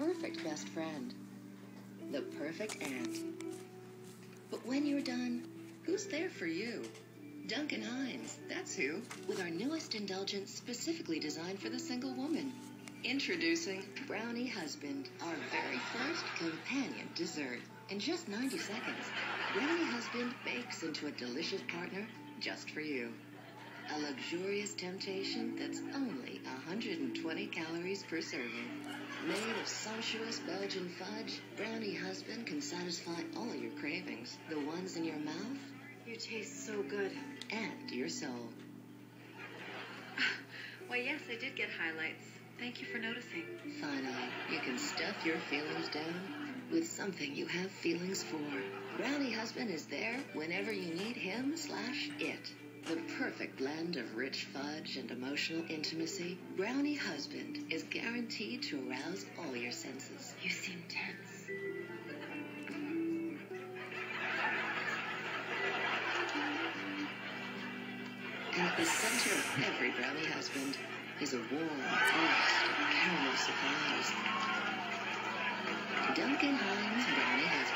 perfect best friend, the perfect aunt. But when you're done, who's there for you? Duncan Hines, that's who, with our newest indulgence specifically designed for the single woman. Introducing Brownie Husband, our very first companion dessert. In just 90 seconds, Brownie Husband bakes into a delicious partner just for you. A luxurious temptation that's only 120 calories per serving. Made of sumptuous Belgian fudge, Brownie Husband can satisfy all your cravings. The ones in your mouth. You taste so good. And your soul. Why, yes, I did get highlights. Thank you for noticing. Finally, you can stuff your feelings down with something you have feelings for. Brownie Husband is there whenever you need him/it. The perfect blend of rich fudge and emotional intimacy, Brownie Husband is guaranteed to arouse all your senses. You seem tense. And at the center of every Brownie Husband is a warm, honest, caramel surprise. Duncan Hines Brownie Husband.